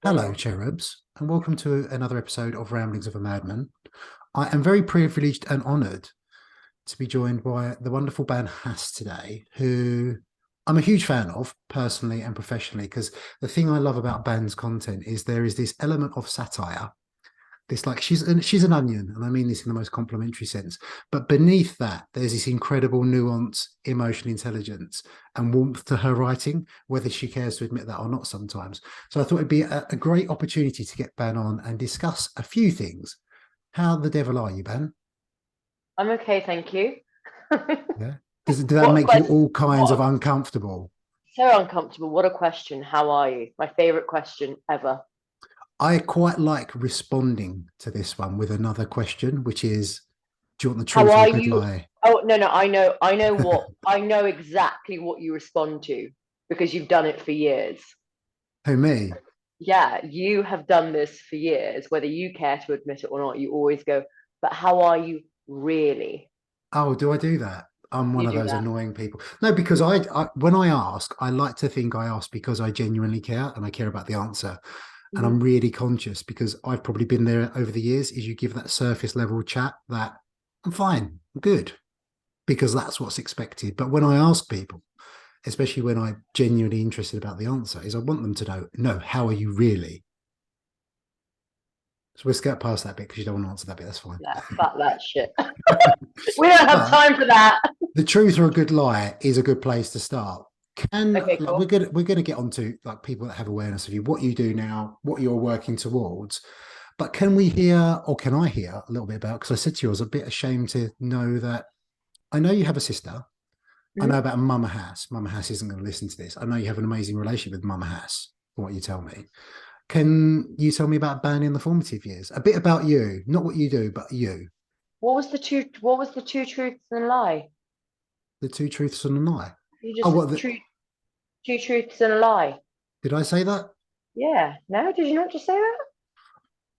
Hello, Yeah. cherubs, and welcome to another episode of Ramblings of a Madman. I am very privileged and honoured to be joined by the wonderful band Hass today, who I'm a huge fan of personally and professionally. Because the thing I love about band's content is there is this element of satire. This like she's an onion, and I mean this in the most complimentary sense. But beneath that, there's this incredible nuance, emotional intelligence, and warmth to her writing, whether she cares to admit that or not sometimes. So I thought it'd be a great opportunity to get Ban on and discuss a few things. How the devil are you, Ban? I'm okay, thank you. Yeah. Does that What make you question? all kinds What of uncomfortable? so uncomfortable. What a question. How are you? My favorite question ever. I quite like responding to this one with another question, which is, do you want the How truth or a are good you? lie? Oh, no, no, I know exactly what you respond to because you've done it for years. Who, me? Yeah, you have done this for years, whether you care to admit it or not. You always go, but how are you really? Oh, do I do that? I'm one You of do those that. annoying people. No, because I when I ask, I like to think I ask because I genuinely care and I care about the answer. And I'm Mhm. really conscious because I've probably been there over the years. Is you give that surface level chat that I'm fine, I'm good, because that's what's expected. But when I ask people, especially when I'm genuinely interested about the answer, is I want them to know, no, how are you really? So we'll skip past that bit because you don't want to answer that bit. That's fine. Yeah, fuck that shit. We don't have But time for that. the truth or a good lie is a good place to start. Can Okay, like cool. we're gonna get onto like people that have awareness of you, what you do now, what you're working towards. But can we hear, or can I hear a little bit about? Because I said to you, I was a bit ashamed to know that I know you have a sister. I know Mhm. about Mama Hass. Mama Hass isn't going to listen to this. I know you have an amazing relationship with Mama Hass, from what you tell me. Can you tell me about Ban in the formative years? A bit about you, not what you do, but you. What was the two truths and a lie? The two truths and a lie. You Oh, just what? two truths and a lie. Did I say that? Yeah. No, did you not just say that?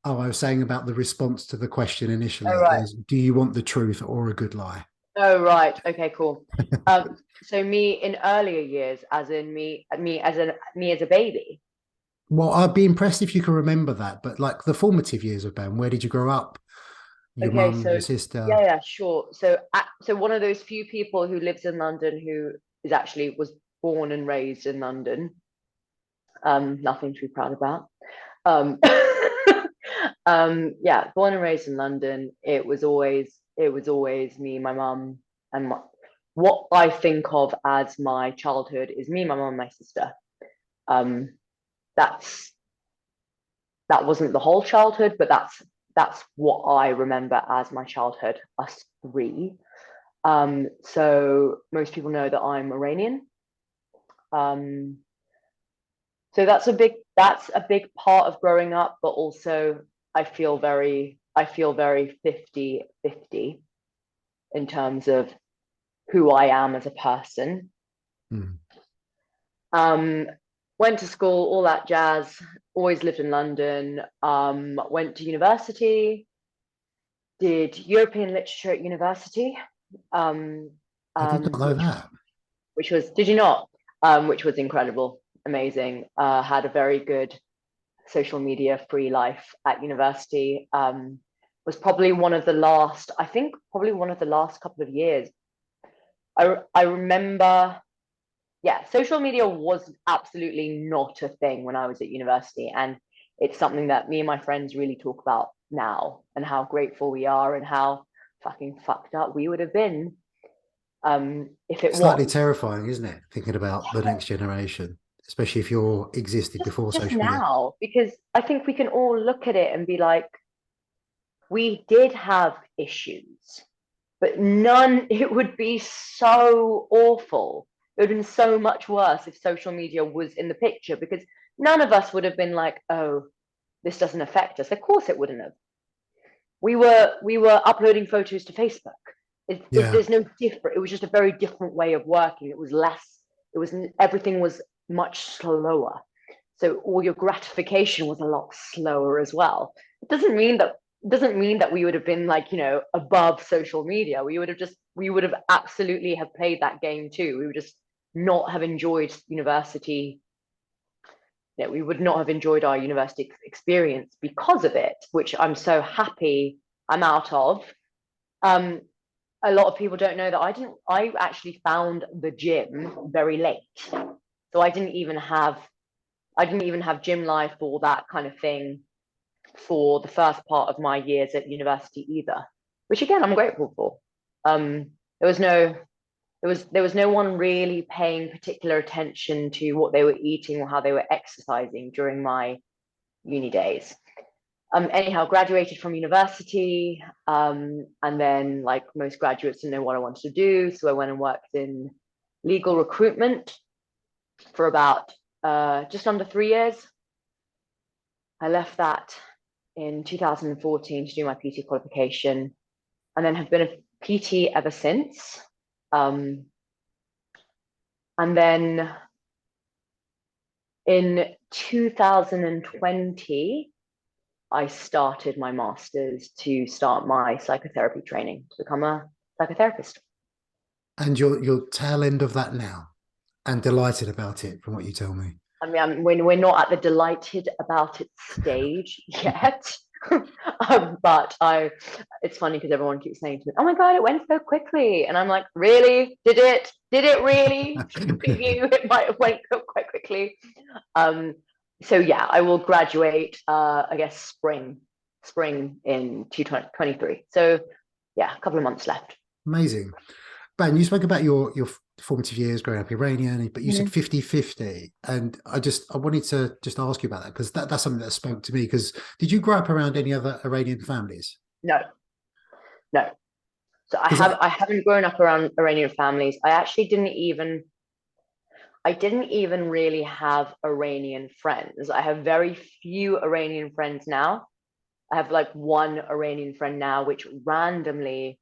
Oh, I was saying about the response to the question Oh initially right. is, do you want the truth or a good lie? Oh right. Okay, cool. So me in earlier years, as in me as a baby. Well, I'd be impressed if you can remember that, but like the formative years of Ben, where did you grow up? Your Okay, mum, so your sister? yeah, sure. So one of those few people who lives in London who is actually was born and raised in London. Nothing to be proud about. Um, yeah, born and raised in London. It was always me, my mum, and what I think of as my childhood is me, my mum, and my sister. Um, that's that wasn't the whole childhood, but that's what I remember as my childhood. Us three. So most people know that I'm Iranian. Um, so that's a big part of growing up, but also I feel very 50-50 in terms of who I am as a person. Hmm. Um, Went to school, all that jazz, always lived in London, went to university, did European literature at university, um, I did not know which that. was did you not? Which was incredible, amazing. Had a very good social media free life at university. Was probably one of the last, I think, probably one of the last couple of years. I remember, yeah, social media was absolutely not a thing when I was at university, and it's something that me and my friends really talk about now, and how grateful we are, and how fucking fucked up we would have been if it Slightly was. terrifying, isn't it? Thinking about the next generation, especially if you're existed before Just social media. now, because I think we can all look at it and be like, we did have issues, but none, it would be so awful. It would have been so much worse if social media was in the picture, because none of us would have been like, oh, this doesn't affect us. Of course it wouldn't have. We were uploading photos to Facebook. Yeah. There's no different. It was just a very different way of working. It was less. It was everything was much slower. So all your gratification was a lot slower as well. It doesn't mean that we would have been like, above social media. We would have absolutely have played that game too. We would just not have enjoyed university we would not have enjoyed our university experience because of it, which I'm so happy I'm out of. A lot of people don't know that I actually found the gym very late. So I didn't even have gym life or that kind of thing for the first part of my years at university either, which again I'm grateful for. There was no one really paying particular attention to what they were eating or how they were exercising during my uni days. Anyhow, graduated from university, and then, like most graduates, didn't know what I wanted to do, so I went and worked in legal recruitment for about just under 3 years. I left that in 2014 to do my PT qualification, and then have been a PT ever since. And then in 2020, I started my master's to start my psychotherapy training to become a psychotherapist. And you're tail end of that now, and delighted about it from what you tell me. I mean, we're not at the delighted about it stage yet. But it's funny because everyone keeps saying to me, "Oh my God, it went so quickly," and I'm like, "Really? Did it? Did it really? It might have went quite quickly." So yeah, I will graduate. I guess spring in 2023. So yeah, a couple of months left. Amazing. Ben, you spoke about your formative years growing up Iranian, but you said 50-50. And I wanted to just ask you about that, because that's something that spoke to me. Because did you grow up around any other Iranian families? No, no. So I haven't grown up around Iranian families. I didn't even really have Iranian friends. I have very few Iranian friends now. I have like one Iranian friend now, which randomly,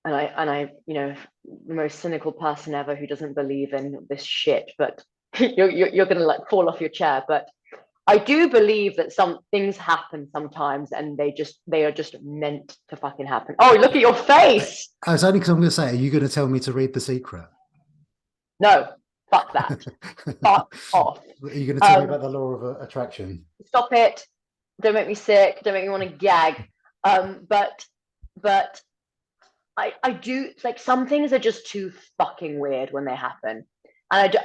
and I, the most cynical person ever who doesn't believe in this shit, but you're gonna like fall off your chair. But I do believe that some things happen sometimes, and they are just meant to fucking happen. Oh, look at your face. It's only because I'm going to say, are you going to tell me to read The Secret? No, fuck that. Fuck off. Are you going to tell me about the law of attraction? Stop it. Don't make me sick. Don't make me want to gag. But I do, like, some things are just too fucking weird when they happen. And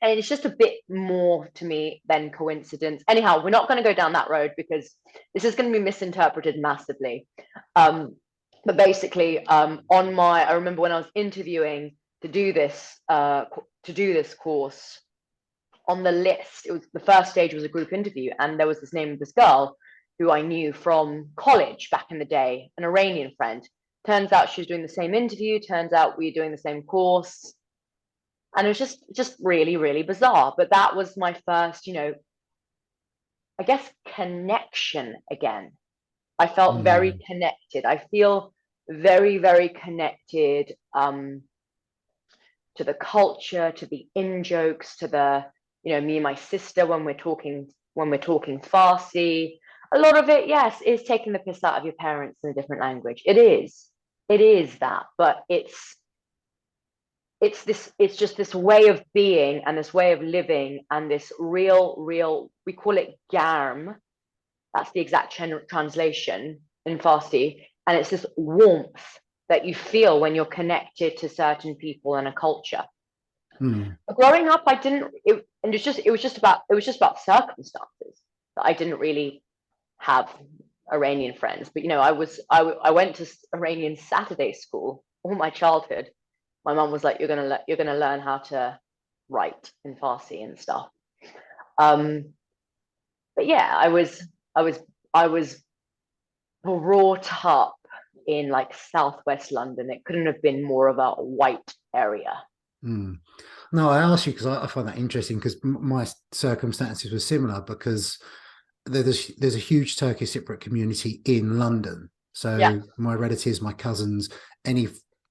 it's just a bit more to me than coincidence. Anyhow, we're not going to go down that road because this is going to be misinterpreted massively. But basically, I remember when I was interviewing to do this course, on the list, it was the first stage was a group interview, and there was this name of this girl who I knew from college back in the day, an Iranian friend. Turns out she was doing the same interview. Turns out we were doing the same course, and it was just really, really bizarre. But that was my first, I guess, connection again. I felt very connected. I feel very, very connected to the culture, to the in-jokes, to the, me and my sister when we're talking Farsi. A lot of it, yes, is taking the piss out of your parents in a different language. It is that, but it's just this way of being and this way of living and this real, we call it garm. That's the exact translation in Farsi. And it's this warmth that you feel when you're connected to certain people and a culture. Growing up, it was just about circumstances that I didn't really have Iranian friends. But I went to Iranian Saturday school all my childhood. My mum was like, you're gonna learn how to write in Farsi and stuff. But yeah, I was brought up in like southwest London. It couldn't have been more of a white area. No, I asked you because I find that interesting, because my circumstances were similar, because there's a huge Turkish Cypriot community in London. So yeah, my relatives, my cousins, any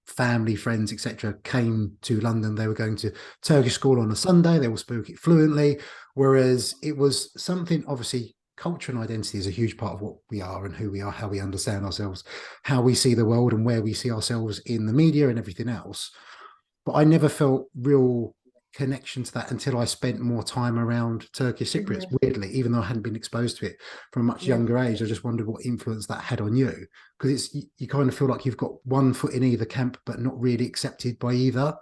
family, friends, etc., came to London. They were going to Turkish school on a Sunday. They all spoke it fluently. Whereas it was something, obviously, culture and identity is a huge part of what we are and who we are, how we understand ourselves, how we see the world, and where we see ourselves in the media and everything else. But I never felt real connection to that until I spent more time around Turkish Cypriots, weirdly, even though I hadn't been exposed to it from a much younger age. I just wondered what influence that had on you, because you kind of feel like you've got one foot in either camp, but not really accepted by either.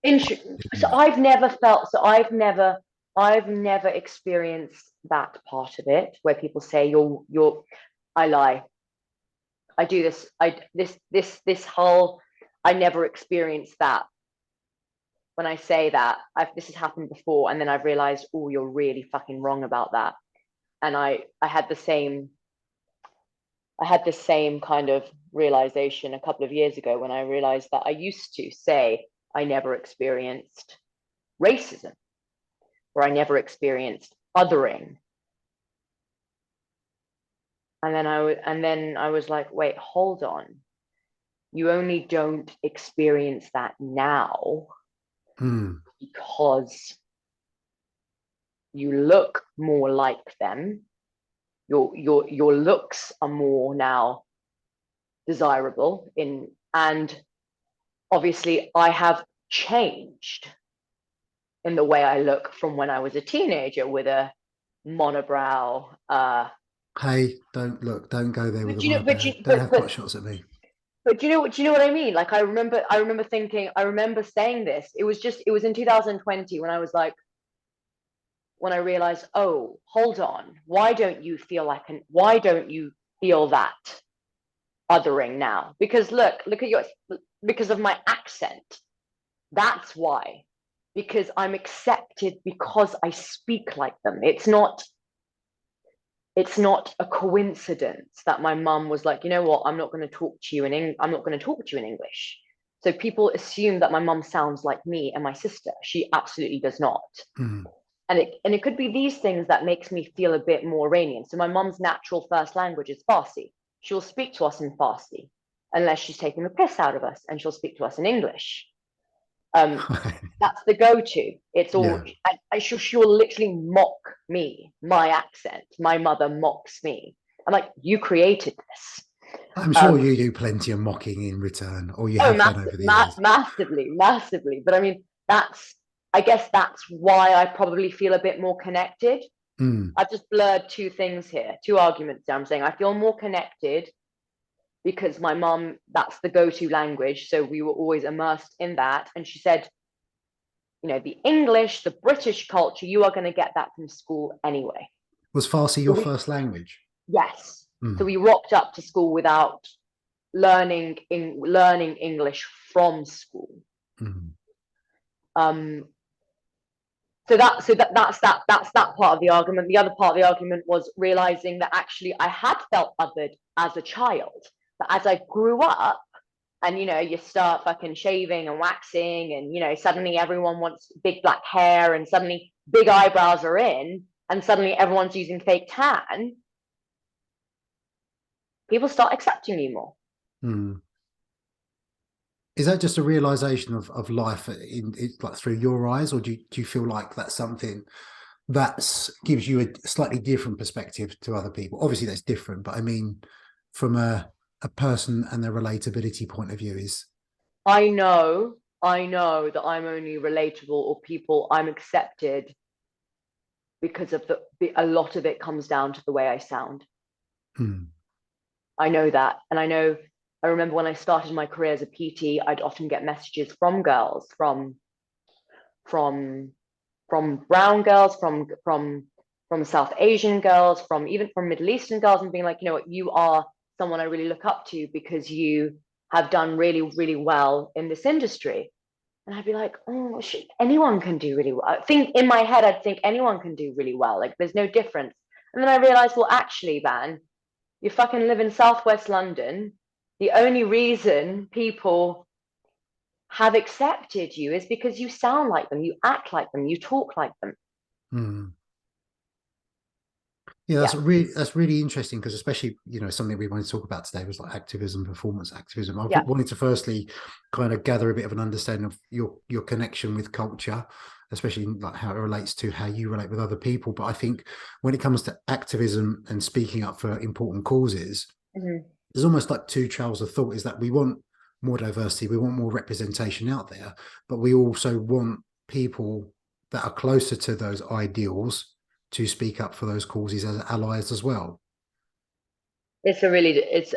So I've never experienced that part of it where people say you're I lie. I do this. This whole. I never experienced that. When I say that, this has happened before, and then I've realized, oh, you're really fucking wrong about that. And I had the same. I had this same kind of realization a couple of years ago when I realized that I used to say I never experienced racism, or I never experienced othering. And then I was like, wait, hold on. You only don't experience that now because you look more like them. Your looks are more now desirable and obviously I have changed in the way I look from when I was a teenager with a monobrow. Hey, don't go there with But a you know, but you, monobrow. Don't have pot shots at me. But do you know what I mean? Like I remember saying this. It was in 2020 when I was like, when I realized, oh, hold on, why don't you feel that othering now? Because look at because of my accent. That's why. Because I'm accepted because I speak like them. It's not a coincidence that my mum was like, you know what, I'm not going to talk to you in English. So people assume that my mum sounds like me and my sister. She absolutely does not. And it could be these things that makes me feel a bit more Iranian. So my mum's natural first language is Farsi. She'll speak to us in Farsi unless she's taking the piss out of us, and she'll speak to us in English. That's the go-to. It's all. Yeah. She'll literally mock me, my accent. My mother mocks me. I'm like, you created this. I'm sure you do plenty of mocking in return, or you have done over the years. Massively. But I mean, I guess that's why I probably feel a bit more connected. I've just blurred two things here, two arguments there. I'm saying I feel more connected because my mum, that's the go-to language. So we were always immersed in that. And she said, you know, the English, the British culture, you are going to get that from school anyway. Was Farsi your first language? Yes. So we rocked up to school without learning English from school. So that's that part of the argument. The other part of the argument was realizing that actually I had felt othered as a child, but as I grew up, and you know, you start fucking shaving and waxing, and you know, suddenly everyone wants big black hair, and suddenly big eyebrows are in, and suddenly everyone's using fake tan. People start accepting you more. Is that just a realization of life like through your eyes, or do you feel like that's something that gives you a slightly different perspective to other people? Obviously that's different, but I mean from a person and their relatability point of view. I know that I'm only relatable, or I'm accepted because of a lot of it comes down to the way I sound. I know that. And I remember when I started my career as a PT, I'd often get messages from girls, from brown girls, from South Asian girls, even from Middle Eastern girls, and being like, you know what, you are someone I really look up to because you have done really, really well in this industry. And I'd be like, oh, shit, anyone can do really well. I think in my head, I'd think anyone can do really well. Like, there's no difference. And then I realized, well, actually, Van, you fucking live in Southwest London. The only reason people have accepted you is because you sound like them, you act like them, you talk like them. Yeah, that's really interesting, because especially, you know, something we wanted to talk about today was like activism, performance activism. I wanted to firstly kind of gather a bit of an understanding of your connection with culture, especially like how it relates to how you relate with other people. But I think when it comes to activism and speaking up for important causes, there's almost like two trails of thought. Is that we want more diversity, we want more representation out there, but we also want people that are closer to those ideals to speak up for those causes as allies as well. It's a really it's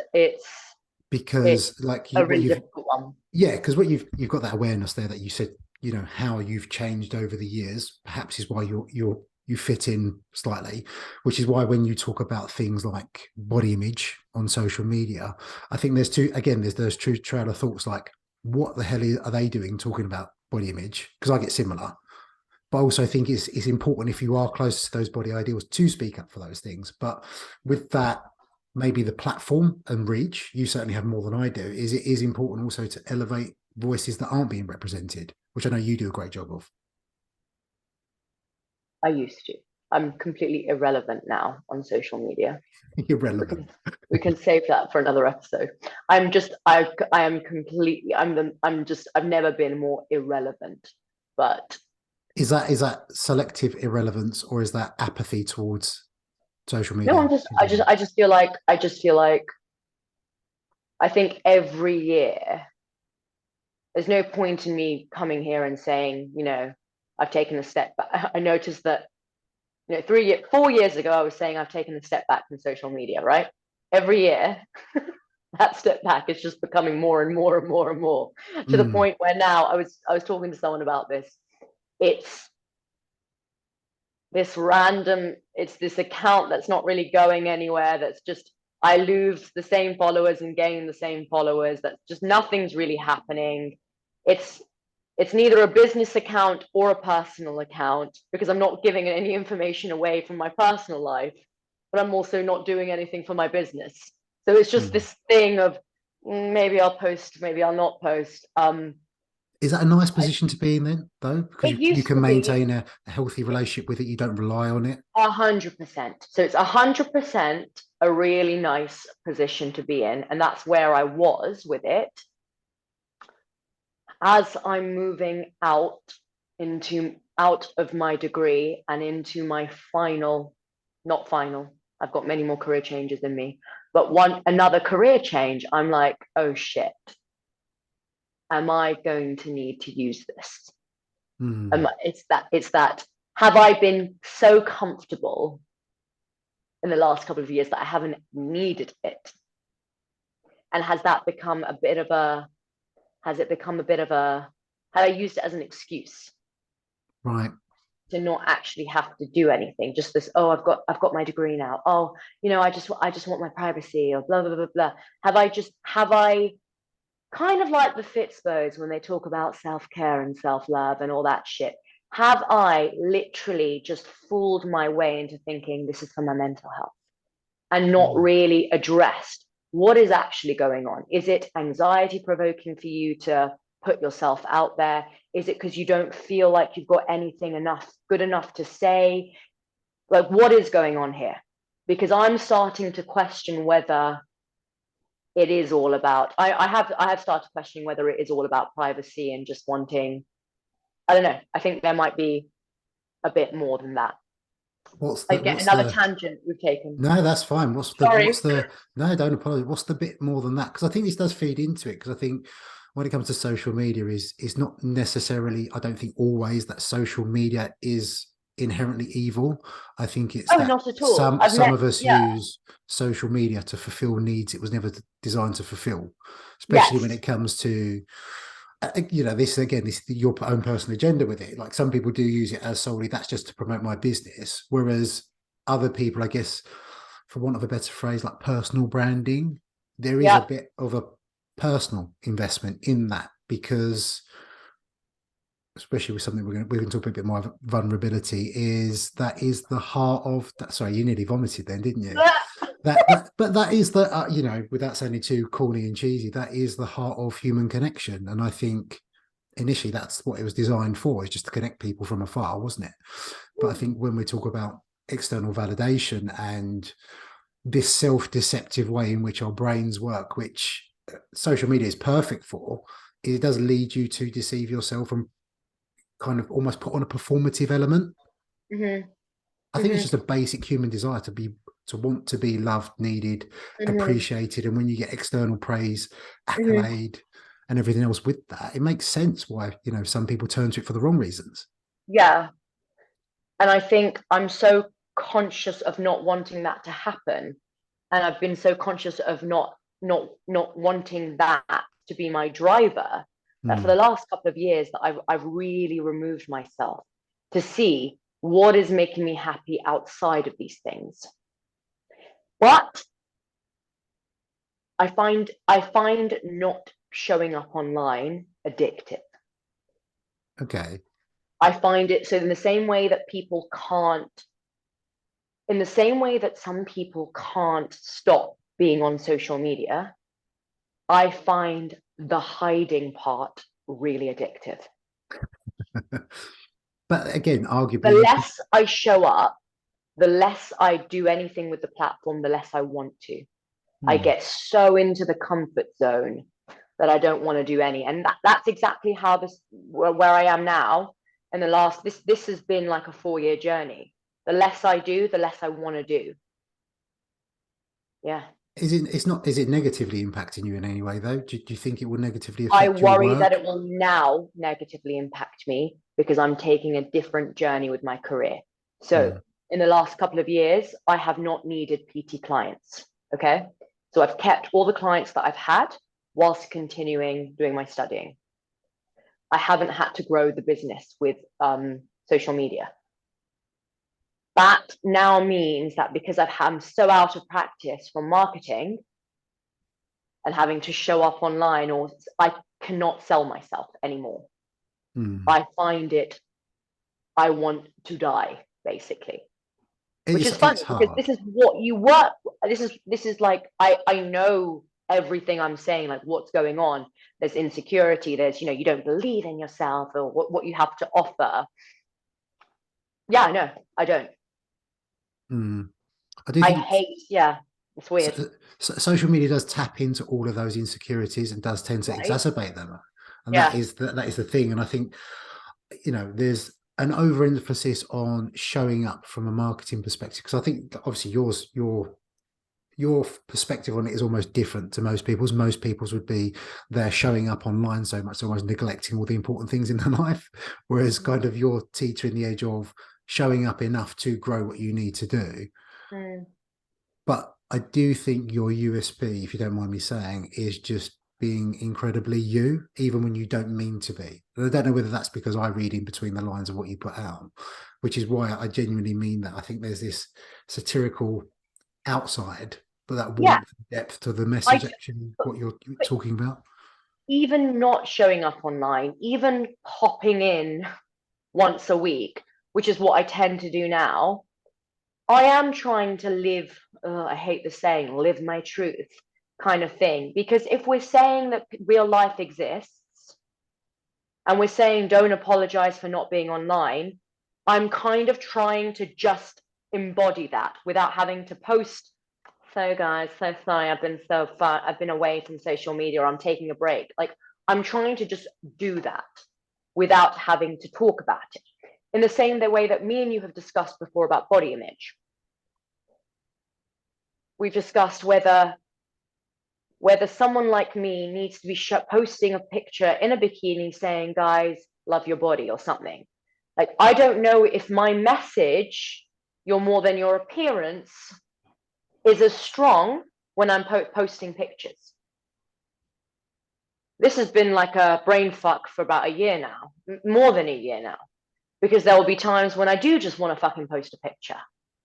Because like a what really you've difficult one. yeah, because what you've got that awareness there that you said, you know, how you've changed over the years, perhaps is why you fit in slightly, which is why when you talk about things like body image on social media, I think there's those true trail of thoughts like, what the hell are they doing talking about body image? Because I get similar. But I also think it's important if you are close to those body ideals to speak up for those things. But with that, maybe the platform and reach, you certainly have more than I do, is it is important also to elevate voices that aren't being represented, which I know you do a great job of. I used to. I'm completely irrelevant now on social media. We Irrelevant. can we can save that for another episode. I am completely I've never been more irrelevant. But Is that selective irrelevance, or is that apathy towards social no, media in general? I just feel like I think every year there's no point in me coming here and saying, I've taken a step back. I noticed that, 4 years ago, I was saying I've taken a step back from social media, right? Every year, that step back is just becoming more and more and more and more, to the Mm, point where now I was talking to someone about this. It's it's this account that's not really going anywhere. That's just, I lose the same followers and gain the same followers. That's just, nothing's really happening. It's it's neither a business account or a personal account, because I'm not giving any information away from my personal life, but I'm also not doing anything for my business. So it's just mm. this thing of, maybe I'll post, maybe I'll not post. Is that a nice position to be in then, though? Because It you used can to be maintain a healthy relationship with it. You don't rely on it. 100%. So it's 100% a really nice position to be in. And that's where I was with it. As I'm moving out of my degree and into my not final, I've got many more career changes in me, but another career change, I'm like, oh shit, am I going to need to use this? Mm, It's that, have I been so comfortable in the last couple of years that I haven't needed it? And has it become a bit of a, had I used it as an excuse right. to not actually have to do anything? Just this, oh, I've got my degree now. Oh, I just want my privacy, or blah blah blah blah. Have I kind of like the Fitzbos when they talk about self-care and self-love and all that shit? Have I literally just fooled my way into thinking this is for my mental health, and not Mm, really addressed what is actually going on? Is it anxiety provoking for you to put yourself out there? Is it because you don't feel like you've got anything good enough to say? Like, what is going on here? Because I'm starting to question whether it is all about, I have started questioning whether it is all about privacy and just wanting, I don't know, I think there might be a bit more than that. Again, what's another the tangent we've taken. No, that's fine. Sorry. No, don't apologize. What's the bit more than that? Because I think this does feed into it. Because I think when it comes to social media, is not necessarily, I don't think always that social media is inherently evil. I think it's Oh, that not at all. some I've some met, of us yeah, use social media to fulfill needs it was never designed to fulfill, especially when yes, it comes to this again, this your own personal agenda with it. Like some people do use it as solely that's just to promote my business, whereas other people, I guess, for want of a better phrase, like personal branding, there is a yeah, bit of a personal investment in that because, especially with something we're going to talk a bit more of vulnerability, is the heart of that. Sorry, you nearly vomited then, didn't you? But that is the without sounding too corny and cheesy, that is the heart of human connection, and I think initially that's what it was designed for, is just to connect people from afar, wasn't it? But I think when we talk about external validation and this self-deceptive way in which our brains work, which social media is perfect for, it does lead you to deceive yourself and kind of almost put on a performative element. mm-hmm, I think it's mm-hmm, just a basic human desire to want to be loved, needed, mm-hmm, appreciated, and when you get external praise, mm-hmm. accolade, and everything else with that, it makes sense why, some people turn to it for the wrong reasons. Yeah. And I think I'm so conscious of not wanting that to happen. And I've been so conscious of not wanting that to be my driver, that for the Mm. last couple of years that I've really removed myself to see what is making me happy outside of these things. But I find not showing up online addictive. Okay. I find it so in the same way that in the same way that some people can't stop being on social media, I find the hiding part really addictive. But again, The arguably, less I show up, the less I do anything with the platform, the less I want to. I Hmm. get so into the comfort zone that I don't want to do any. And that's exactly how where I am now. And this has been like a 4 year journey. The less I do, the less I want to do. Yeah. Is it negatively impacting you in any way though? Do you think it will negatively I affect your worry that work? it will now negatively impact me because I'm taking a different journey with my career. So, Hmm. in the last couple of years, I have not needed PT clients. Okay. So, I've kept all the clients that I've had whilst continuing doing my studying. I haven't had to grow the business with social media. That now means that because I'm so out of practice from marketing and having to show up online, or I cannot sell myself anymore. Hmm. I find it, I want to die, basically. Which is It's funny because hard. this is what you work. This is like I know everything I'm saying, like what's going on. There's insecurity. There's you don't believe in yourself or what you have to offer. Yeah, no, I don't. Hmm. I do I think hate. Yeah, it's so, weird, social media does tap into all of those insecurities and does tend to right? exacerbate them, and Yeah. that is the thing. And I think there's an overemphasis on showing up from a marketing perspective, because I think obviously your perspective on it is almost different to most people's. Most people's would be they're showing up online so much, almost neglecting all the important things in their life. Whereas kind of your teacher in the age of showing up enough to grow what you need to do. Mm. But I do think your USP, if you don't mind me saying, is just being incredibly you, even when you don't mean to be. And I don't know whether that's because I read in between the lines of what you put out, which is why I genuinely mean that. I think there's this satirical outside, but that Yeah. warmth and depth to the I message, actually, what you're but talking about. even not showing up online, even popping in once a week, which is what I tend to do now. I am trying to live, I hate the saying, live my truth kind of thing. Because if we're saying that real life exists and we're saying don't apologize for not being online, I'm kind of trying to just embody that without having to post. So, guys, so sorry, I've been so far, I've been away from social media, or I'm taking a break. Like, I'm trying to just do that without having to talk about it. In the same way that me and you have discussed before about body image, we've discussed whether someone like me needs to be posting a picture in a bikini saying, guys, love your body or something. Like, I don't know if my message, you're more than your appearance, is as strong when I'm posting pictures. This has been like a brain fuck for about a year now, more than a year now, because there will be times when I do just want to fucking post a picture.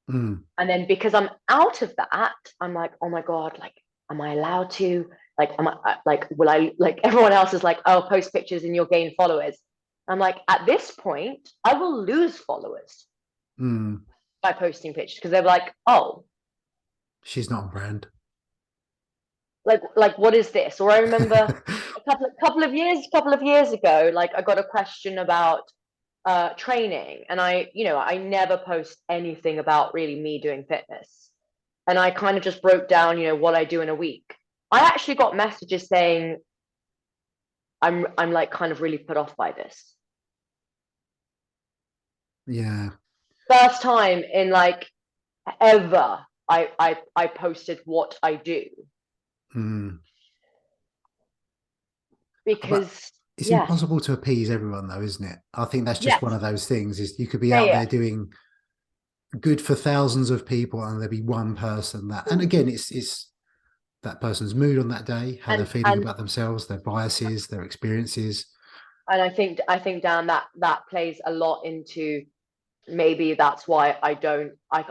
Mm. And then because I'm out of that, I'm like, oh my God, like, am I allowed to? Like, am I like, will I, like, everyone else is like, oh, post pictures and you'll gain followers. I'm like, at this point, I will lose followers Mm. by posting pictures because they're like, oh, She's not on brand. like what is this? Or I remember a couple of years ago, like I got a question about training, and I never post anything about really me doing fitness, and I kind of just broke down what I do in a week. I actually got messages saying I'm like kind of really put off by this. Yeah. First time in like ever I posted what I do. Mm. But because it's yeah, impossible to appease everyone, though, isn't it? I think that's just one yes, of those things. Is you could be yeah, out yeah, there doing good for thousands of people, and there'll be one person that. And again, it's that person's mood on that day, how they're feeling and about themselves, their biases, their experiences. I think Dan, that plays a lot into, maybe that's why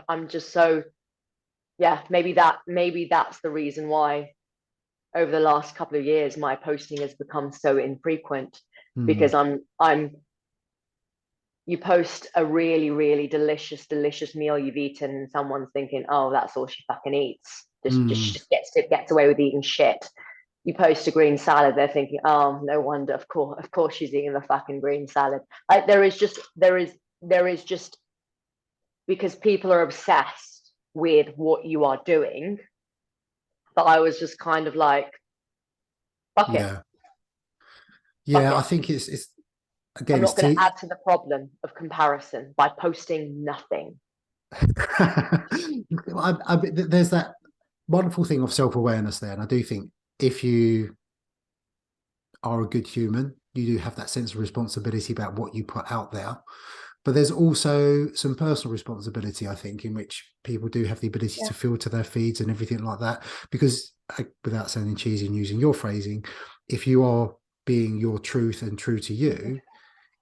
I'm just so, yeah, maybe that's the reason why over the last couple of years my posting has become so infrequent, Hmm. because I'm you post a really, really delicious meal you've eaten, and someone's thinking, oh, that's all she fucking eats. Hmm. Just gets away with eating shit. You post a green salad, they're thinking, oh, no wonder, of course she's eating the fucking green salad. Like, there is just, because people are obsessed with what you are doing, that I was just kind of like, fuck it, Yeah. fuck Yeah. I it. think it's I'm again, it's not going to too. add to the problem of comparison by posting nothing. There's that wonderful thing of self awareness there, and I do think if you are a good human, you do have that sense of responsibility about what you put out there. But there's also some personal responsibility, I think, in which people do have the ability Yeah. to filter their feeds and everything like that. Because without sounding cheesy and using your phrasing, if you are being your truth and true to you,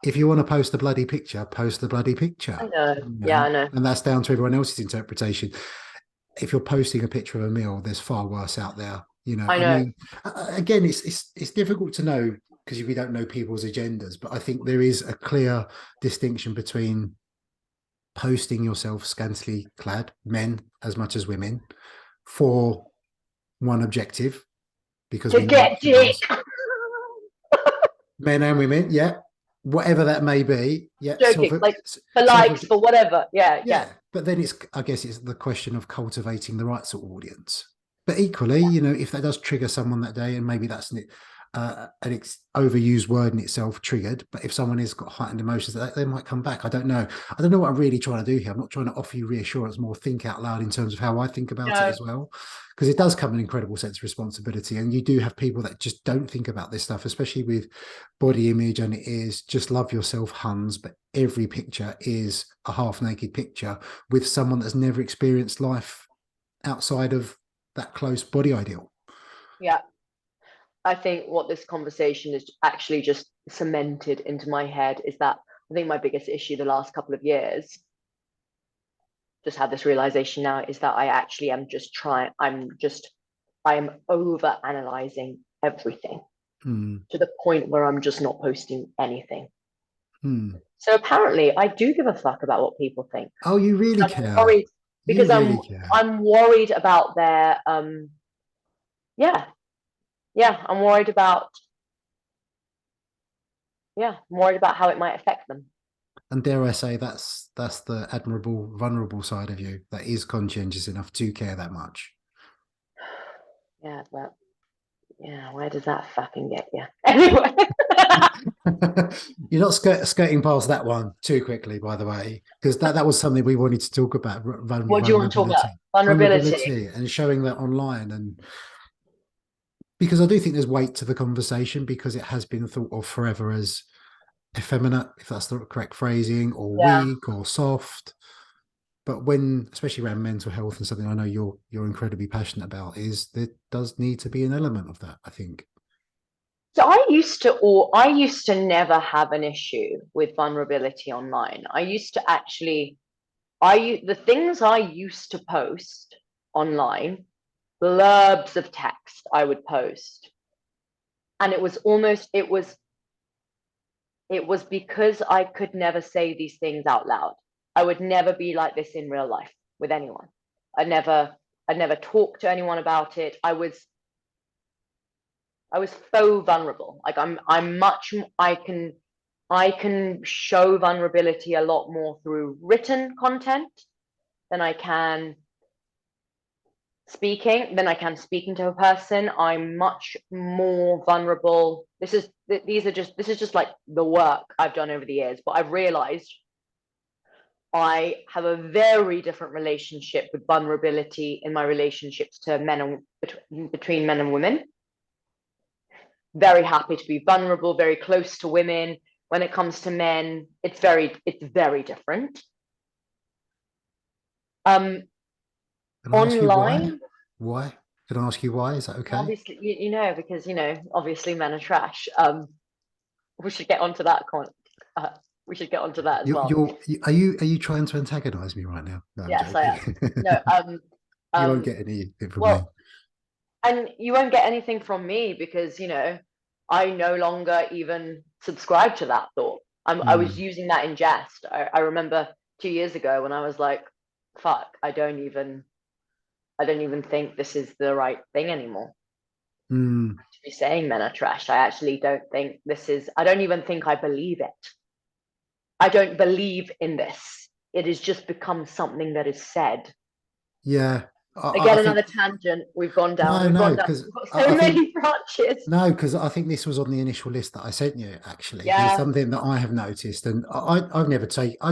if you want to post a bloody picture, post the bloody I picture, know. Yeah, I know. and that's down to everyone else's interpretation. If you're posting a picture of a meal, there's far worse out there. I I know. mean, again, it's difficult to know because we don't know people's agendas, but I think there is a clear distinction between posting yourself scantily clad, men as much as women, for one objective, because To we know get dick. girls, men and women, yeah, whatever that may be, yeah, Joking. Like, for self likes, for whatever. Yeah, yeah. yeah, but then I guess it's the question of cultivating the right sort of audience. But equally, if that does trigger someone that day, and maybe that's an overused word in itself, triggered. But if someone has got heightened emotions, they might come back. I don't know. I don't know what I'm really trying to do here. I'm not trying to offer you reassurance, more think out loud in terms of how I think about it No. as well, because it does come an incredible sense of responsibility. And you do have people that just don't think about this stuff, especially with body image, and it is just love yourself, Huns. But every picture is a half naked picture with someone that's never experienced life outside of that close body ideal. Yeah. I think what this conversation is actually just cemented into my head is that I think my biggest issue the last couple of years, just had this realization now, is that I actually am just trying, I am over analyzing everything Hmm. to the point where I'm just not posting anything. Hmm. So apparently I do give a fuck about what people think. Oh, you really I'm care. worried You because really care. I'm worried about their yeah, yeah, I'm worried about how it might affect them. And dare I say, that's the admirable, vulnerable side of you that is conscientious enough to care that much. Yeah, but yeah, where does that fucking get you? Anyway, You're not skirting past that one too quickly, by the way, because that was something we wanted to talk about: what do you want to talk about? Vulnerability. vulnerability, and showing that online. And because I do think there's weight to the conversation, because it has been thought of forever as effeminate, if that's the correct phrasing, or Yeah. weak or soft. But when, especially around mental health and something I know you're incredibly passionate about, is there does need to be an element of that, I think. So I used to never have an issue with vulnerability online. I used to actually, the things I used to post online, blurbs of text I would post, and it was because I could never say these things out loud. I would never be like this in real life with anyone. I never, I'd never talk to anyone about it. I was faux vulnerable. Like I'm much, I can show vulnerability a lot more through written content than I can speaking to a person. I'm much more vulnerable. This is just like the work I've done over the years, but I've realized I have a very different relationship with vulnerability in my relationships to between men and women. very happy to be vulnerable, very close to women. When it comes to men, it's very different. Can I ask you why? Online, Why? Can I ask you why? Is that okay? obviously, because obviously men are trash. We should get onto that uh, we should get onto that as well. Are you trying to antagonize me right now? No, I'm Yes, I joking. am. No, You won't um, get anything from me. well, and you won't get anything from me because, I no longer even subscribe to that thought. I was Mm, using that in jest. I remember 2 years ago when I was like, fuck, I don't even think this is the right thing anymore mm. to be saying men are trash. I actually don't think I don't even think I believe it. I don't believe in this. It has just become something that is said. Yeah, I Again, think another tangent. We've gone down. no, We've gone no, down. because We've got so I think many branches. no, because I think this was on the initial list that I sent you actually, because it's Yeah. something that I have noticed, and I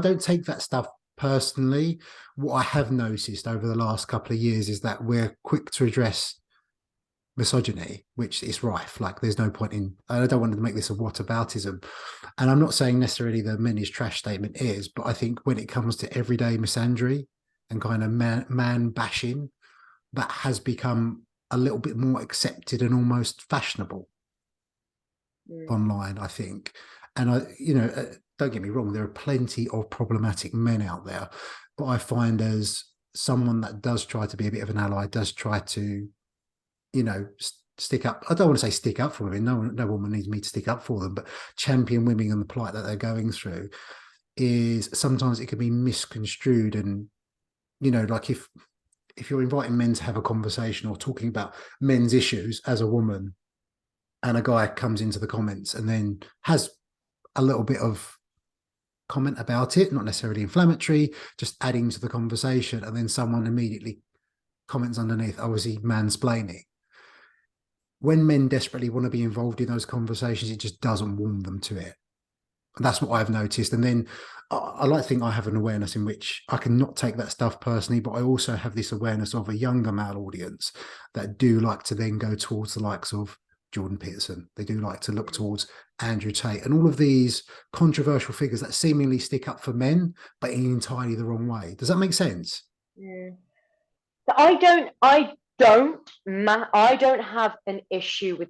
don't take that stuff personally. What I have noticed over the last couple of years is that we're quick to address misogyny, which is rife. Like, there's no point in. I don't want to make this a whataboutism, and I'm not saying necessarily the men is trash statement is, but I think when it comes to everyday misandry and kind of man bashing, that has become a little bit more accepted and almost fashionable Mm. online, I think. And don't get me wrong, there are plenty of problematic men out there, but I find as someone that does try to be a bit of an ally, does try to, stick up. I don't want to say stick up for women. No woman needs me to stick up for them, but champion women and the plight that they're going through is sometimes it can be misconstrued. And, like if you're inviting men to have a conversation or talking about men's issues as a woman, and a guy comes into the comments and then has a little bit of comment about it, not necessarily inflammatory, just adding to the conversation, and then someone immediately comments underneath, oh, is he mansplaining? When men desperately want to be involved in those conversations, it just doesn't warm them to it. And that's what I've noticed. And then I like to think I have an awareness in which I can not take that stuff personally, but I also have this awareness of a younger male audience that do like to then go towards the likes of Jordan Peterson. They do like to look towards Andrew Tate and all of these controversial figures that seemingly stick up for men, but in entirely the wrong way. Does that make sense? Mm. So I don't have an issue with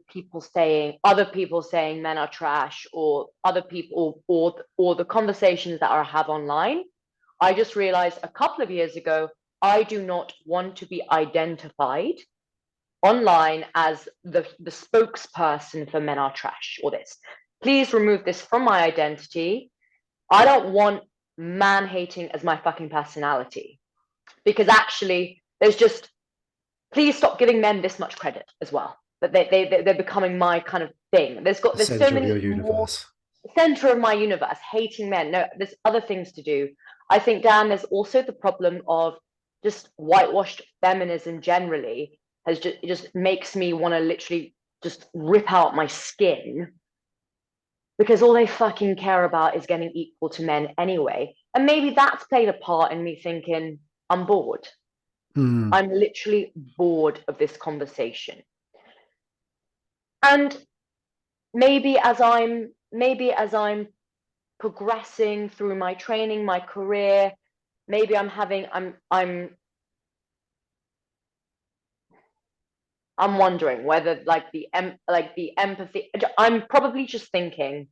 other people saying men are trash, or other people, or the conversations that I have online. I just realized a couple of years ago, I do not want to be identified online as the spokesperson for men are trash or this. Please remove this from my identity. I don't want man hating as my fucking personality, because actually there's just, please stop giving men this much credit as well, that they're becoming my kind of thing. The There's so center of your many more. universe. Center of my universe, hating men. No, there's other things to do. I think, Dan, there's also the problem of just whitewashed feminism generally has just, it just makes me want to literally just rip out my skin, because all they fucking care about is getting equal to men anyway. And maybe that's played a part in me thinking, I'm bored. Mm, I'm literally bored of this conversation. And maybe as I'm progressing through my training, my career, maybe I'm wondering whether, like, the empathy. I'm probably just thinking,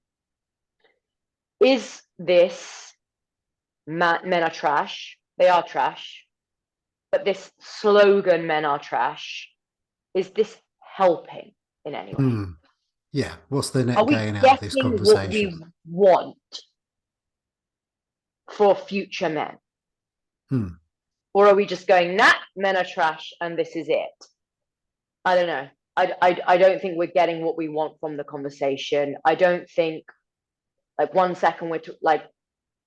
is this men are trash? They are trash. But this slogan, men are trash, is this helping in any way? mm. Yeah. What's the Are net we gain out of this getting what we conversation? want for future men? Mm. Or are we just going, nah, men are trash and this is it? I don't know. I don't think we're getting what we want from the conversation. I don't think, like, 1 second like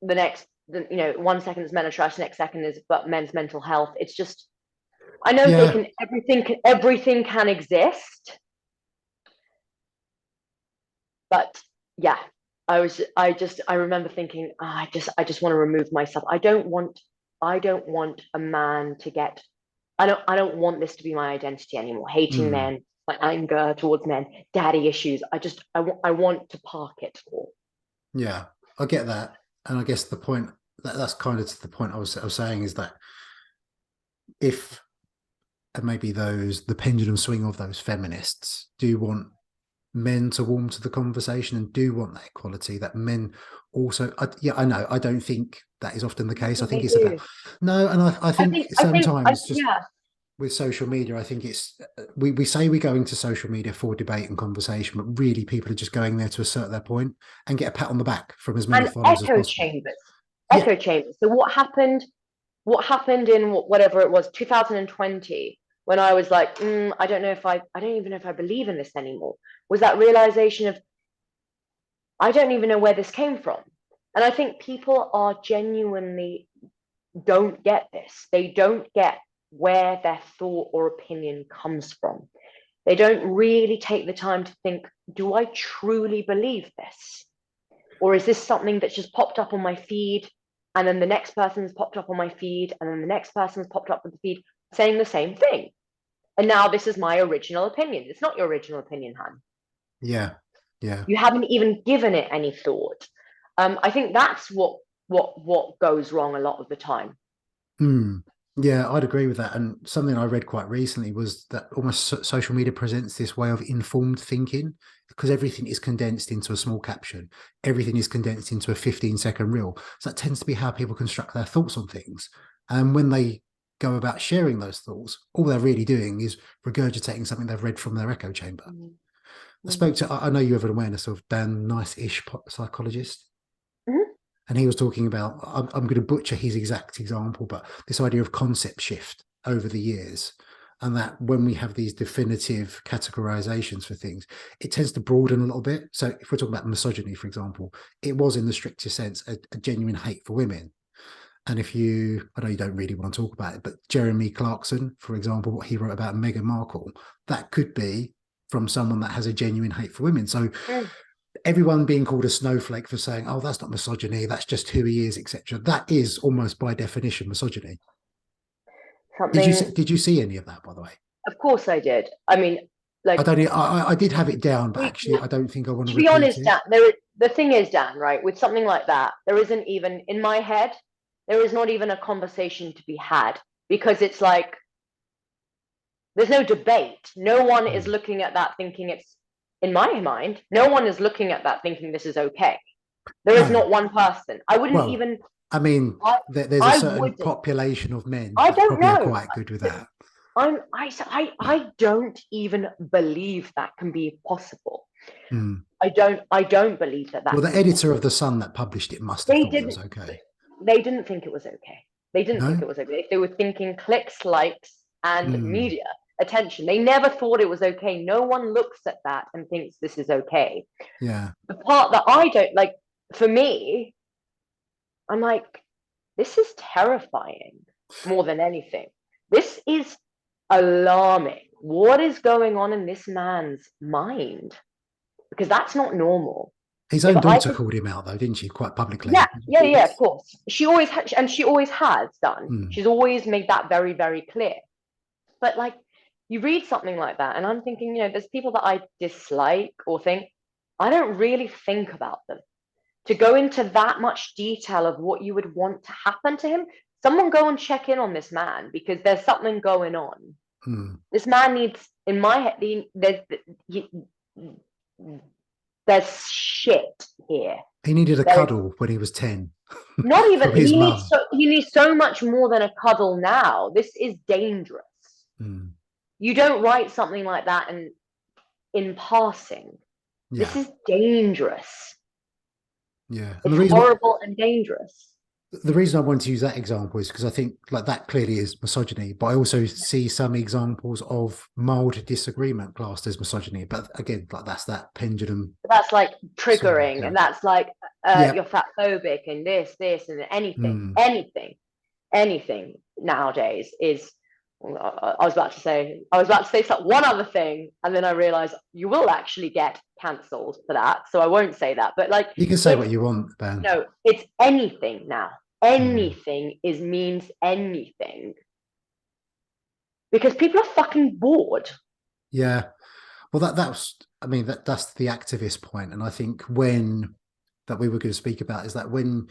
the next, 1 second is men are trash, next second is but men's mental health. It's just, I know they Yeah. can, everything can exist, but yeah, I remember thinking, oh, I just want to remove myself. I don't want a man to get, I don't want this to be my identity anymore. Hating Mm. men, my anger towards men, daddy issues. I want to park it all. Yeah, I get that. And I guess the point that's kind of to the point I was saying is that if and maybe the pendulum swing of those feminists do want men to warm to the conversation and do want that equality, that men also, I know, I don't think that is often the I case. I think think they it's about, do. no, and I think sometimes just Yeah. with social media, I think it's, we say we're going to social media for debate and conversation, but really people are just going there to assert their point and get a pat on the back from as many And followers as possible. Yeah. echo chambers. So what happened in whatever it was, 2020, when I was like, I don't know if I don't even know if I believe in this anymore, was that realization of, I don't even know where this came from. And I think people are genuinely don't get this. They don't get where their thought or opinion comes from. They don't really take the time to think, do I truly believe this? Or is this something that's just popped up on my feed? And then the next person's popped up on my feed, and then the next person's popped up with the feed saying the same thing. And now this is my original opinion. It's not your original opinion, Han. Yeah. Yeah. You haven't even given it any thought. I think that's what goes wrong a lot of the time. Mm. Yeah, I'd agree with that. And something I read quite recently was that almost social media presents this way of informed thinking because everything is condensed into a small caption. Everything is condensed into a 15-second reel. So that tends to be how people construct their thoughts on things. And when they go about sharing those thoughts, all they're really doing is regurgitating something they've read from their echo chamber. Mm-hmm. I know you have an awareness of Dan Nice-ish psychologist. Mm-hmm. And he was talking about, I'm going to butcher his exact example, but this idea of concept shift over the years. And that when we have these definitive categorizations for things, it tends to broaden a little bit. So if we're talking about misogyny, for example, it was in the strictest sense a genuine hate for women. And if you, I know you don't really want to talk about it, but Jeremy Clarkson, for example, what he wrote about Meghan Markle, that could be from someone that has a genuine hate for women. So Mm. everyone being called a snowflake for saying, "Oh, that's not misogyny. That's just who he is," etc. That is almost by definition misogyny. Something, Did you see any of that, by the way? of course I did. I mean, I like, don't. I did have it down, but we, actually, I don't think I want to to be repeat honest, it. Dan, the thing is, Dan, right, with something like that, there isn't even, in my head, there is not even a conversation to be had because it's like, there's no debate. No one is Hmm. looking at that thinking it's, in my mind, no one is looking at that thinking this is okay. There is No. not one person. I wouldn't Well, even, I mean, I, there's a I certain wouldn't. population of men I that don't probably are know. quite good with that. I don't even believe that can be possible. Hmm. I don't believe that Well, that the can be editor possible. of the Sun that published it must have They thought it was didn't okay. they didn't think it was okay. They didn't think No. it was okay. They were thinking clicks, likes, and Hmm. media attention. They never thought it was okay. No one looks at that and thinks this is okay. Yeah. The part that I don't like, for me, I'm like, this is terrifying more than anything. This is alarming. What is going on in this man's mind? Because that's not normal. His If own I daughter could, called him out, though, didn't she? Quite yeah, publicly. yeah, of course. She always and she always has done. Hmm. She's always made that very, very clear. But like, you read something like that, and I'm thinking, there's people that I dislike or think I don't really think about them. To go into that much detail of what you would want to happen to him, someone go and check in on this man because there's something going on. Hmm. This man needs, in my head, there's shit here. He needed a There is cuddle when he was 10 not from even his mum. he needs so much more than a cuddle now. This is dangerous. Mm. You don't write something like that in passing. This Yeah, is dangerous. yeah. And It's horrible and dangerous. the reason I wanted to use that example is because I think like that clearly is misogyny, but I also see some examples of mild disagreement classed as misogyny. But again, like that's that pendulum That's like swinging. triggering, Yeah, and that's like yeah. you're fat phobic, and this, and Mm. anything nowadays is. I was about to say one other thing, and then I realized you will actually get cancelled for that, so I won't say that. But like, You can say it's what you want, Ben. no, it's anything now. Mm. Anything is means anything because people are fucking bored. Yeah. Well, that's, I mean, that's the activist point, and I think when that we were going to speak about is that when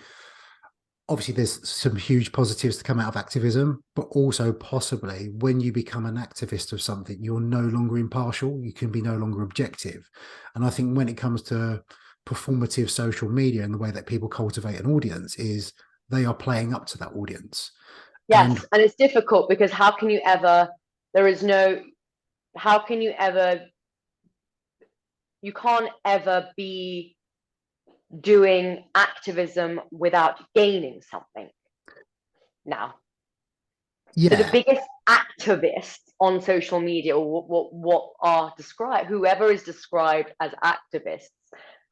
obviously there's some huge positives to come out of activism, but also possibly when you become an activist of something, you're no longer impartial, you can be no longer objective. And I think when it comes to performative social media and the way that people cultivate an audience is they are playing up to that audience. And Yes, and it's difficult because how can you ever, there is no, how can you ever, you can't ever be doing activism without gaining something now. So the yeah, biggest activists on social media, or what are described, whoever is described as activists,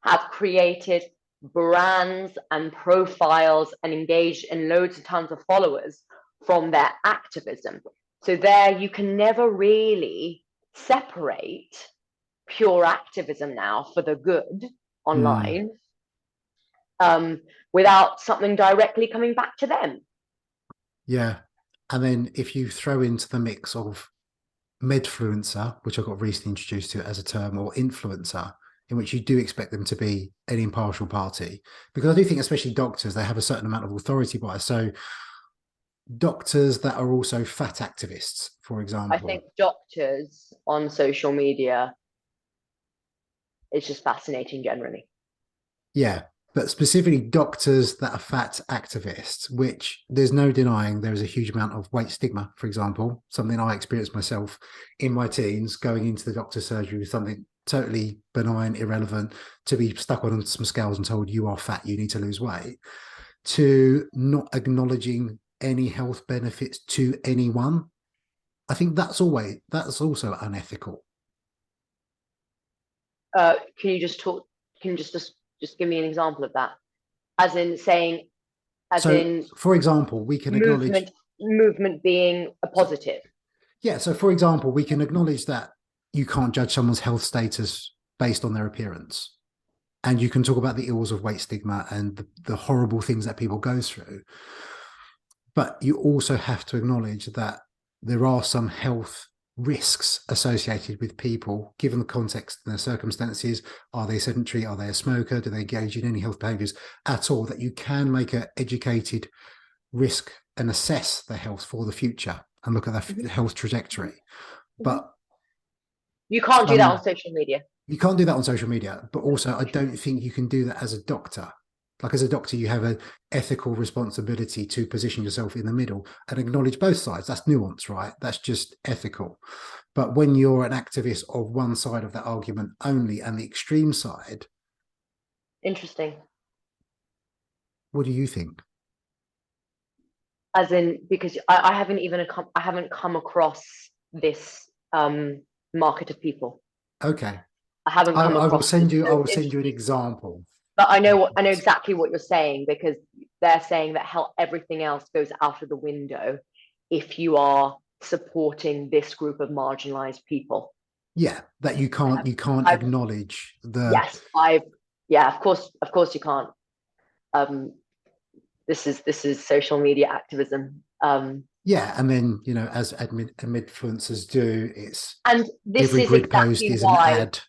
have created brands and profiles and engaged in loads and tons of followers from their activism. So there you can never really separate pure activism now for the good mm, online, without something directly coming back to them. yeah. And then if you throw into the mix of medfluencer, which I got recently introduced to as a term, or influencer, in which you do expect them to be an impartial party. Because I do think, especially doctors, they have a certain amount of authority bias. So doctors that are also fat activists, for I example. think doctors on social media is just fascinating generally. Yeah. But specifically doctors that are fat activists, which there's no denying there is a huge amount of weight stigma, for example, something I experienced myself in my teens, going into the doctor's surgery with something totally benign, irrelevant, to be stuck on some scales and told you are fat, you need to lose weight, to not acknowledging any health benefits to anyone. I think that's also unethical. Can you just talk? Can you just give me an example of that? As in saying, as So, in for example, we can acknowledge. movement being a So, positive. yeah. So, for example, we can acknowledge that you can't judge someone's health status based on their appearance, and you can talk about the ills of weight stigma and the horrible things that people go through. But you also have to acknowledge that there are some health risks associated with people, given the context and their circumstances. Are they sedentary? Are they a smoker? Do they engage in any health behaviors at all? That you can make an educated risk and assess their health for the future and look at their Mhm, health trajectory. mhm. But You can't do that on some social media. you can't do that on social media, but No, also I don't think you can do that as a doctor. Like as a doctor, you have an ethical responsibility to position yourself in the middle and acknowledge both sides. That's nuance, right? That's just ethical. But when you're an activist of one side of that argument only and the extreme side, interesting. what do you think? As in, because I haven't even I haven't come across this market of people. Okay. I haven't come I will across this. send you, I So will it's send you an interesting. example. But I know exactly what you're saying, because they're saying that everything else goes out of the window if you are supporting this group of marginalized people. Yeah, that you can't I've acknowledge the. Yes, I've yeah, of course you can't. Um, this is social media activism. Yeah, and then as influencers do, it's And this every is grid post exactly is an why ad,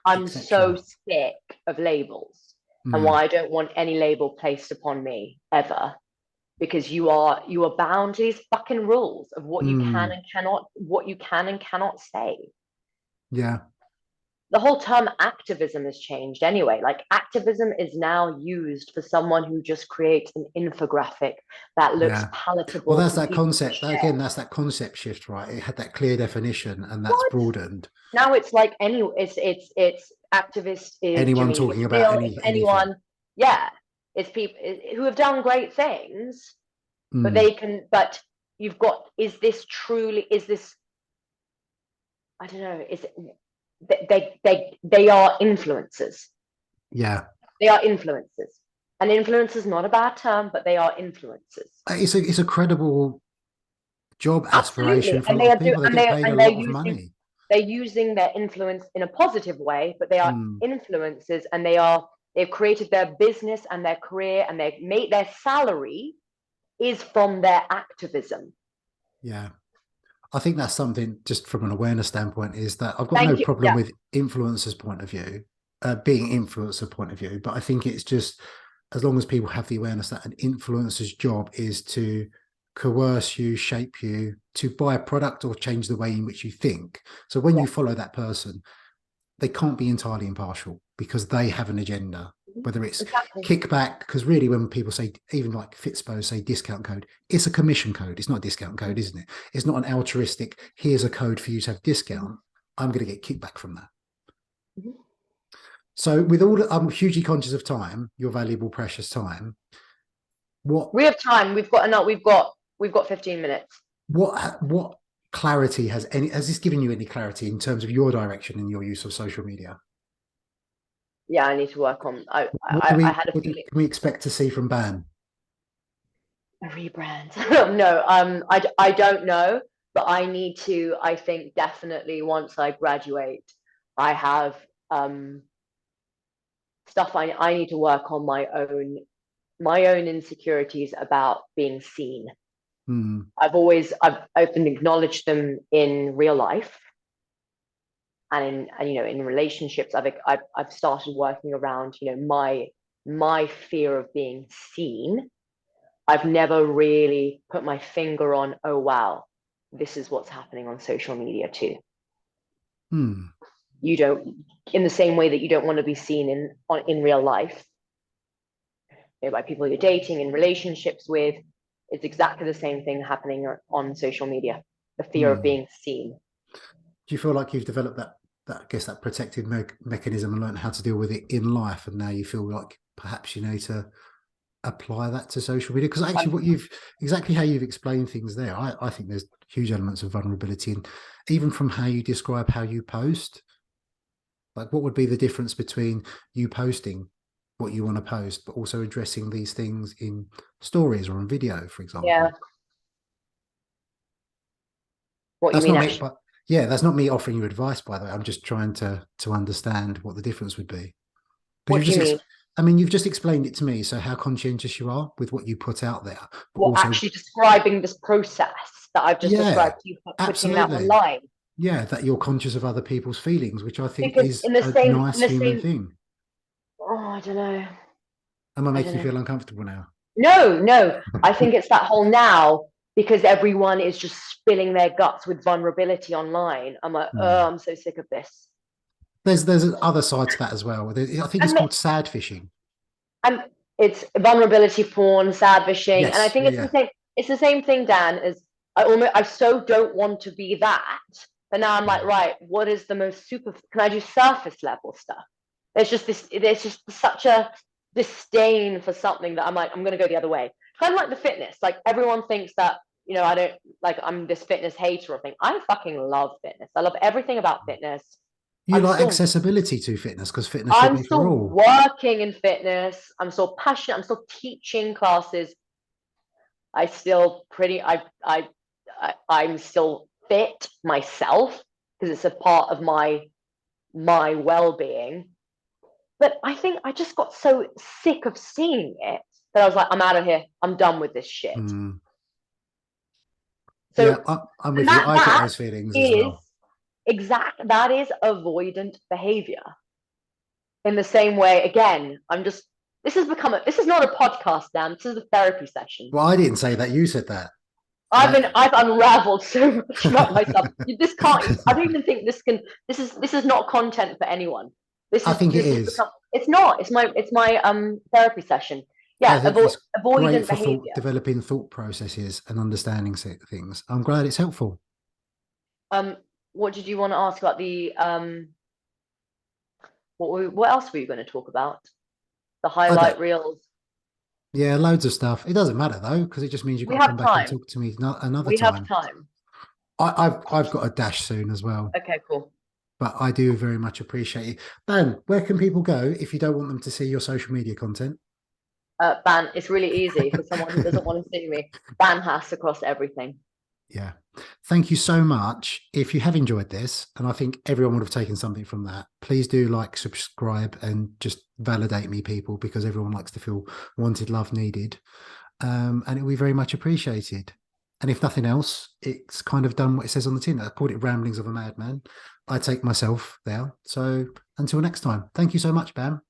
I'm so etc. sick of labels, and Mm, why I don't want any label placed upon me ever, because you are bound to these fucking rules of mm, what you can and cannot say. yeah, The whole term activism has changed anyway. Like, activism is now used for someone who just creates an infographic that looks yeah. Well, palatable that's for that people to concept. share. Again, that's that concept shift, right? It had that clear definition, and that's What? broadened. Now it's like it's activist is Anyone Jameela talking about Jamil, it's anything. anyone, yeah, it's people who have done great things, but Mm, they can, but you've got, is this truly, is this, I don't know, is it, they are influencers. yeah, They are influencers. And influence is not a bad term, but they are influencers. it's a credible job Absolutely. aspiration for a lot of people. They get paid a lot of Using, money. they're using their influence in a positive way, but they are Mm, influencers, and they've created their business and their career, and they've made their salary is from their activism. yeah. I think that's something just from an awareness standpoint is that I've got no Thank you. problem Yeah. with influencers' point of view, being influencer point of view, but I think it's just as long as people have the awareness that an influencer's job is to coerce you, shape you to buy a product or change the way in which you think. So when Yeah. you follow that person, they can't be entirely impartial because they have an agenda, whether it's Exactly. kickback, because really when people say, even like Fitzpo say discount code, it's a commission code. It's not a discount code, isn't it? It's not an altruistic, here's a code for you to have discount. I'm going to get kickback from that. Mhm. So with all I'm hugely conscious of time, your valuable, precious time. What We have time. We've got enough. We've got 15 minutes. what clarity has this given you any clarity in terms of your direction in your use of social media? Yeah, I need to work on. What do I we had a what feeling. can we expect to see from Ban? A rebrand. No, I don't know, but I need to. I think definitely once I graduate, I have stuff I need to work on my own insecurities about being seen. Hmm. I've opened acknowledged them in real life and in relationships. I've started working around my fear of being seen. I've never really put my finger on, oh wow, this is what's happening on social media too. Hmm. You don't, in the same way that you don't want to be seen in real life, by people you're dating, in relationships with, it's exactly the same thing happening on social media. The fear of Hmm. being seen. Do you feel like you've developed that I guess that protective mechanism and learned how to deal with it in life, and now you feel like perhaps you need to apply that to social media? Because actually, Um, what you've exactly how you've explained things there, I think there's huge elements of vulnerability, and even from how you describe how you post, like what would be the difference between you posting what you want to post, but also addressing these things in stories or in video, for yeah. example. What you That's mean, not me, actually? but yeah, that's not me offering you advice, by the way. I'm just trying to understand what the difference would be. Because What do you mean? I mean, you've just explained it to me. So how conscientious you are with what you put out there, but What also, actually describing this process that I've just yeah, described to you, putting that absolutely. online? Yeah, that you're conscious of other people's feelings, which I think Because is in the a same, in nice the human same, thing. oh, I don't know. Am I I don't making you know. feel uncomfortable now? No, no. I think it's that whole now because everyone is just spilling their guts with vulnerability online. I'm like, Hmm. oh, I'm so sick of this. There's other side to that as well. I think it's And called sad fishing. and it's vulnerability porn, sad fishing, and I Yes, think yeah, it's the yeah. same. It's the same thing, Dan. As I so don't want to be that, but now I'm like, Hmm. right, what is the most super? Can I do surface level stuff? There's just this. There's just such a disdain for something that I'm like, I'm gonna go the other way. Kind of like the fitness. Like everyone thinks that I don't like I'm this fitness hater or thing. I fucking love fitness. I love everything about fitness. You I'm like still accessibility to fitness because fitness should I'm be for still all. working in fitness. I'm still passionate. I'm still teaching classes. I still pretty I'm still fit myself because it's a part of my well-being. But I think I just got so sick of seeing it that I was like, I'm out of here. I'm done with this shit. Hmm. Yeah, So I'm and with you. I get that those feelings as is well. that is avoidant behavior. In the same way, again, this is not a podcast, Dan. This is a therapy session. Well, I didn't say that. You said that. I've unraveled so much about myself. This can't, I don't I even think this is not content for anyone. think it This has is. become, it's not, it's my therapy session. I Yeah, think it's great avoidant for thought, behavior. developing thought processes and understanding things. I'm glad it's helpful. Um, what did you want to ask about the what else were you going to talk about? The I don't. highlight reels. Yeah, loads of stuff. It doesn't matter though, because it just means you've We got to come have back and time. talk to me another We have time. time. I've got a dash soon as well, Okay, cool. but I do very much appreciate it. Ben, where can people go if you don't want them to see your social media content? Ban. It's really easy for someone who doesn't want to see me. Ban has across everything. Yeah. Thank you so much. If you have enjoyed this, and I think everyone would have taken something from that, please do like, subscribe, and just validate me, people, because everyone likes to feel wanted, love, needed. And it will be very much appreciated. And if nothing else, it's kind of done what it says on the tin. I called it Ramblings of a Madman. I take myself there. So until next time, thank you so much, Bam.